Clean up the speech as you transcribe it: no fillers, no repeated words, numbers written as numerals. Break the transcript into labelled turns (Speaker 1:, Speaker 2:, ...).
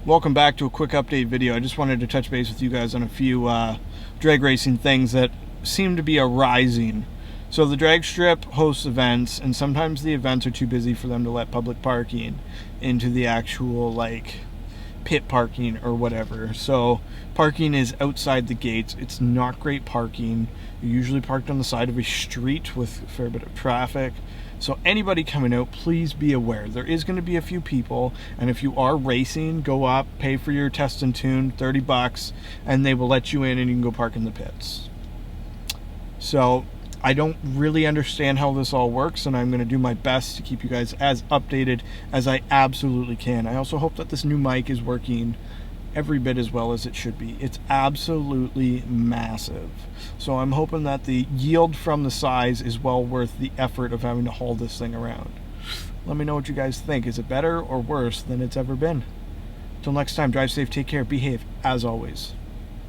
Speaker 1: Welcome back to a quick update video. I just wanted to touch base with you guys on a few drag racing things that seem to be arising. So the drag strip hosts events, and sometimes the events are too busy for them to let public parking into the actual pit parking or whatever. So parking is outside the gates. It's not great parking. You're usually parked on the side of a street with a fair bit of traffic. So anybody coming out, please be aware. There is going to be a few people, and if you are racing, go up, pay for your test and tune, $30, and they will let you in and you can go park in the pits. So I don't really understand how this all works, and I'm going to do my best to keep you guys as updated as I absolutely can. I also hope that this new mic is working every bit as well as it should be. It's absolutely massive. So I'm hoping that the yield from the size is well worth the effort of having to haul this thing around. Let me know what you guys think. Is it better or worse than it's ever been? Till next time, drive safe, take care, behave, as always.